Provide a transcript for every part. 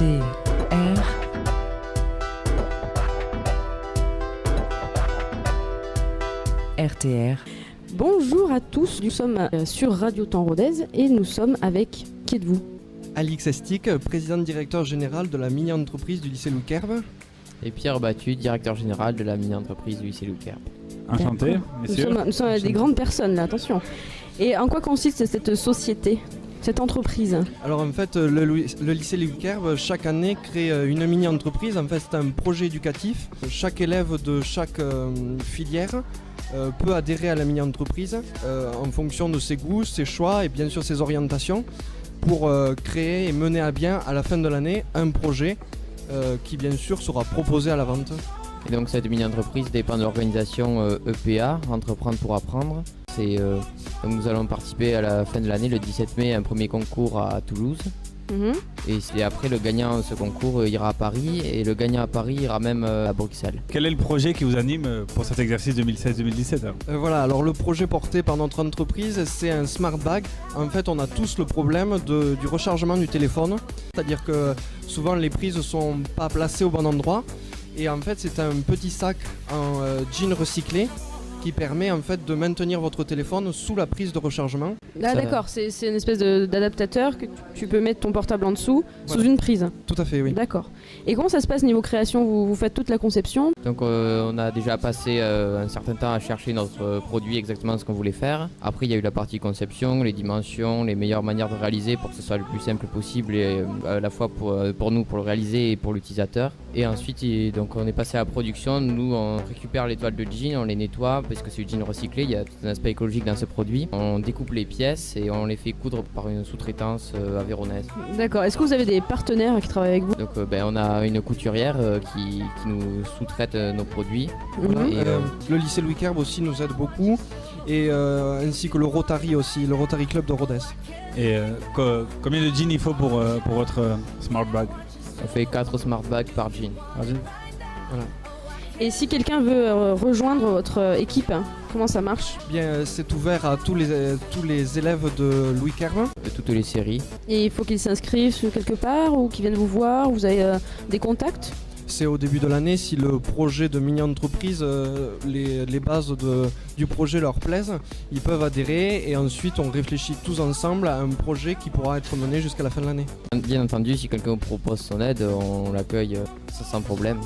RTR RTR. Bonjour à tous, nous sommes sur Radio Temps Rodez et nous sommes avec, qui êtes-vous ? Alix Estic, président directeur général de la mini-entreprise du lycée Louis Querve. Et Pierre Battu, directeur général de la mini-entreprise du lycée Louis Querve. Enchanté, messieurs. Nous sommes des grandes personnes là, attention. Et en quoi consiste cette société, cette entreprise ? Alors en fait, le lycée Louis Querve, chaque année, crée une mini-entreprise. En fait, c'est un projet éducatif. Chaque élève de chaque filière peut adhérer à la mini-entreprise en fonction de ses goûts, ses choix et bien sûr ses orientations pour créer et mener à bien à la fin de l'année un projet qui bien sûr sera proposé à la vente. Et donc cette mini-entreprise dépend de l'organisation EPA, Entreprendre pour apprendre. Donc nous allons participer à la fin de l'année, le 17 mai, à un premier concours à Toulouse. Et après, le gagnant de ce concours ira à Paris et le gagnant à Paris ira même à Bruxelles. Quel est le projet qui vous anime pour cet exercice 2016-2017 ? Voilà, alors le projet porté par notre entreprise, c'est un smart bag. En fait, on a tous le problème du rechargement du téléphone. C'est-à-dire que souvent les prises ne sont pas placées au bon endroit. Et en fait, c'est un petit sac en jean recyclé qui permet en fait de maintenir votre téléphone sous la prise de rechargement. Ah d'accord, c'est une espèce d'adaptateur que tu peux mettre ton portable en dessous, voilà. Sous une prise. Tout à fait, oui. D'accord. Et comment ça se passe niveau création ? Vous faites toute la conception ? Donc on a déjà passé un certain temps à chercher notre produit, exactement ce qu'on voulait faire. Après, il y a eu la partie conception, les dimensions, les meilleures manières de réaliser pour que ce soit le plus simple possible et à la fois pour nous, pour le réaliser et pour l'utilisateur. Et ensuite, donc on est passé à la production. Nous, on récupère les toiles de jean, on les nettoie parce que c'est du jean recyclé. Il y a tout un aspect écologique dans ce produit. On découpe les pièces et on les fait coudre par une sous-traitance avéronaise. D'accord. Est-ce que vous avez des partenaires qui travaillent avec vous ? Donc on a une couturière qui nous sous-traite nos produits. Voilà. Et le lycée Louis Querve aussi nous aide beaucoup. Et ainsi que le Rotary aussi, le Rotary Club de Rodez. Et combien de jeans il faut pour votre smart bag ? On fait 4 smart bags par jean. Voilà. Et si quelqu'un veut rejoindre votre équipe, comment ça marche ? Bien, c'est ouvert à tous les élèves de Louis Querve. De toutes les séries. Et il faut qu'ils s'inscrivent quelque part ou qu'ils viennent vous voir ? Vous avez des contacts ? C'est au début de l'année, si le projet de mini-entreprise, les bases du projet leur plaisent, ils peuvent adhérer et ensuite on réfléchit tous ensemble à un projet qui pourra être mené jusqu'à la fin de l'année. Bien entendu, si quelqu'un propose son aide, on l'accueille sans problème.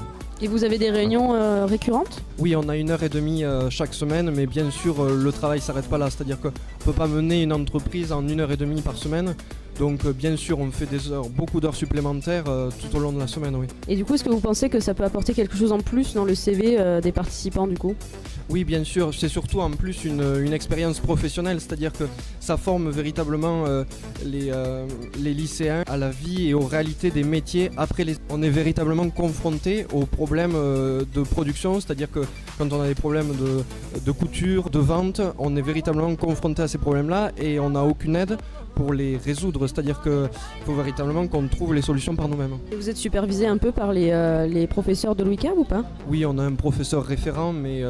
Et vous avez des réunions récurrentes ? Oui, on a 1h30 chaque semaine, mais bien sûr le travail ne s'arrête pas là, c'est-à-dire qu'on ne peut pas mener une entreprise en 1h30 par semaine. Donc bien sûr on fait beaucoup d'heures supplémentaires tout au long de la semaine, oui. Et du coup, est-ce que vous pensez que ça peut apporter quelque chose en plus dans le CV des participants du coup ? Oui, bien sûr, c'est surtout en plus une expérience professionnelle, c'est-à-dire que ça forme véritablement les lycéens à la vie et aux réalités des métiers après on est véritablement confronté aux problèmes de production, c'est-à-dire que quand on a des problèmes de couture, de vente, on est véritablement confronté à ces problèmes-là et on n'a aucune aide pour les résoudre, c'est-à-dire qu'il faut véritablement qu'on trouve les solutions par nous-mêmes. Et vous êtes supervisé un peu par les professeurs de Louis Querve ou pas ? Oui, on a un professeur référent, mais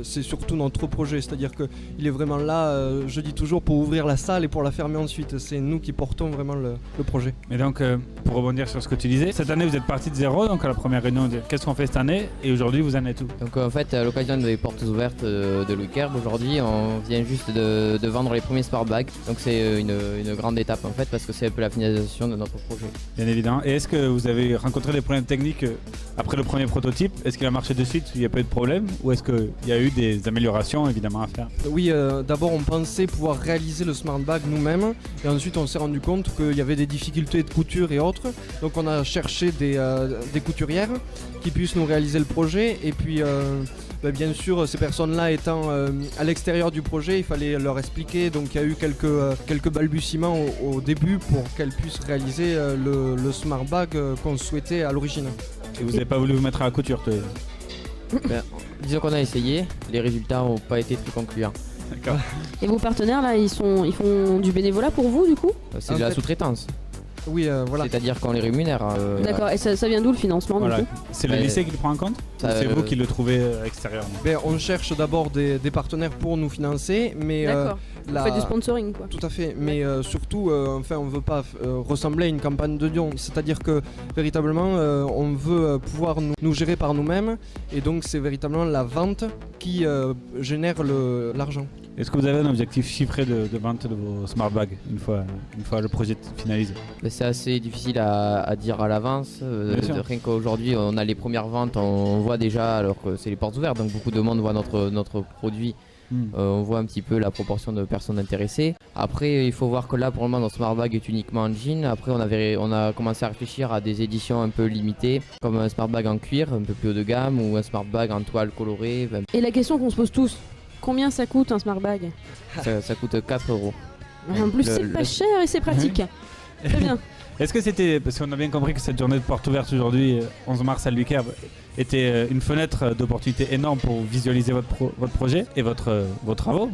c'est surtout notre projet, c'est-à-dire qu'il est vraiment là, je dis toujours, pour ouvrir la salle et pour la fermer ensuite. C'est nous qui portons vraiment le projet. Mais donc, pour rebondir sur ce que tu disais, cette année vous êtes parti de zéro, donc à la première réunion, qu'est-ce qu'on fait cette année ? Et aujourd'hui, vous en êtes où ? Donc en fait, à l'occasion des portes ouvertes de Louis Querve, aujourd'hui, on vient juste de vendre les premiers smart bags. Donc c'est une grande étape en fait, parce que c'est un peu la finalisation de notre projet. Bien évidemment. Et est-ce que vous avez rencontré des problèmes techniques après le premier prototype ? Est-ce qu'il a marché de suite, il n'y a pas eu de problème ? Ou est-ce qu'il y a eu des améliorations évidemment à faire ? Oui, d'abord on pensait pouvoir réaliser le smart bag nous-mêmes et ensuite on s'est rendu compte qu'il y avait des difficultés de couture et autres. Donc on a cherché des couturières qui puissent nous réaliser le projet et puis bien sûr ces personnes-là étant à l'extérieur du projet, il fallait leur expliquer, donc il y a eu quelques balbutiements au début pour qu'elles puissent réaliser le smart bag qu'on souhaitait à l'origine. Et vous n'avez pas voulu vous mettre à la couture Disons qu'on a essayé, les résultats n'ont pas été très concluants. D'accord. Et vos partenaires là, ils font du bénévolat pour vous du coup ? C'est de la sous-traitance. Oui, voilà. C'est-à-dire qu'on les rémunère. D'accord, et ça vient d'où le financement du coup ? C'est le lycée qui le prend en compte ? Ou c'est vous qui le trouvez extérieurement ? On cherche d'abord des partenaires pour nous financer, mais Vous faites du sponsoring, quoi. Tout à fait, mais surtout, on veut pas ressembler à une campagne de Lyon. C'est-à-dire que véritablement, on veut pouvoir nous gérer par nous-mêmes, et donc c'est véritablement la vente qui génère l'argent. Est-ce que vous avez un objectif chiffré de vente de vos smart bags une fois le projet finalisé? C'est assez difficile à dire à l'avance. Bien sûr. Rien qu'aujourd'hui, on a les premières ventes, on voit déjà, alors que c'est les portes ouvertes, donc beaucoup de monde voit notre produit. On voit un petit peu la proportion de personnes intéressées. Après, il faut voir que là, pour le moment, notre smart bag est uniquement en jean. Après, on a commencé à réfléchir à des éditions un peu limitées, comme un smart bag en cuir, un peu plus haut de gamme, ou un smart bag en toile colorée. Et la question qu'on se pose tous, combien ça coûte un smart bag? Ça coûte 4 €. En plus, c'est pas cher et c'est pratique. Très bien. Est-ce que c'était, parce qu'on a bien compris que cette journée de porte ouverte aujourd'hui, 11 mars à Louis Kerbe, était une fenêtre d'opportunité énorme pour visualiser votre projet et vos travaux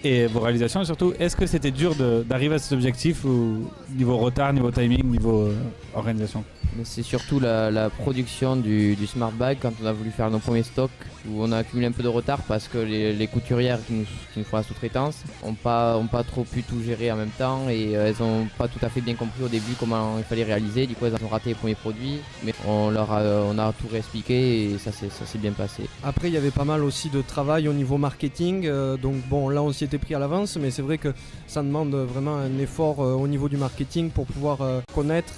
et vos réalisations, et surtout, est-ce que c'était dur d'arriver à cet objectif, ou niveau retard, niveau timing, niveau organisation? Mais c'est surtout la production du smart bag. Quand on a voulu faire nos premiers stocks, où on a accumulé un peu de retard parce que les couturières qui nous font la sous-traitance n'ont pas trop pu tout gérer en même temps, et elles n'ont pas tout à fait bien compris au début comment il fallait réaliser. Du coup, elles ont raté les premiers produits, mais on a tout réexpliqué et ça s'est bien passé. Après, il y avait pas mal aussi de travail au niveau marketing, donc bon, là on s'y était pris à l'avance, mais c'est vrai que ça demande vraiment un effort au niveau du marketing pour pouvoir connaître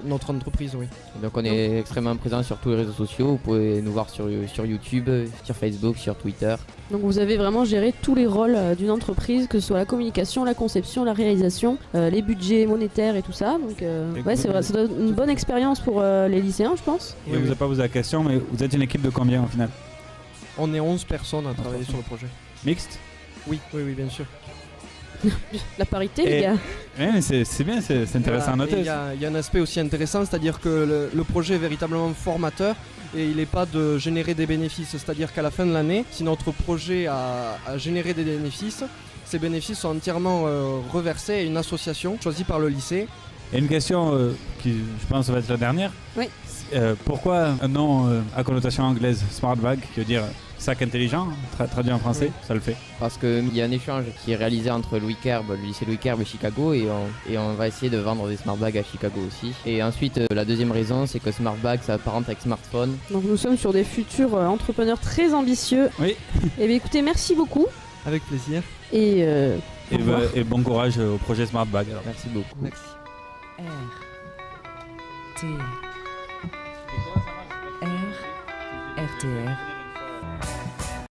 notre entreprise, oui. Donc on est extrêmement présent sur tous les réseaux sociaux. Vous pouvez nous voir sur YouTube, sur Facebook, sur Twitter. Donc vous avez vraiment géré tous les rôles d'une entreprise, que ce soit la communication, la conception, la réalisation, les budgets monétaires et tout ça. Donc ouais, c'est vrai, ça doit être une bonne expérience pour les lycéens, je pense. Je ne vous ai pas posé la question, mais vous êtes une équipe de combien au final? On est 11 personnes à travailler sur le projet. Mixte? Oui, bien sûr. La parité, les gars. Oui, mais c'est bien, c'est intéressant à noter. Il y a un aspect aussi intéressant, c'est-à-dire que le projet est véritablement formateur, et il n'est pas de générer des bénéfices. C'est-à-dire qu'à la fin de l'année, si notre projet a généré des bénéfices, ces bénéfices sont entièrement reversés à une association choisie par le lycée. Et une question qui, je pense, va être la dernière. Oui. Pourquoi un nom à connotation anglaise, smart bag, qui veut dire sac intelligent, traduit en français, ça le fait? Parce qu'il y a un échange qui est réalisé entre Louis Kerbe, le lycée Louis Kerbe et Chicago, et on va essayer de vendre des smart bags à Chicago aussi. Et ensuite, la deuxième raison, c'est que smart bag, ça apparente avec smartphone. Donc nous sommes sur des futurs entrepreneurs très ambitieux. Oui. Et bien écoutez, merci beaucoup. Avec plaisir. Et Et bon courage au projet smart bag. Alors. Merci beaucoup. Merci. RTR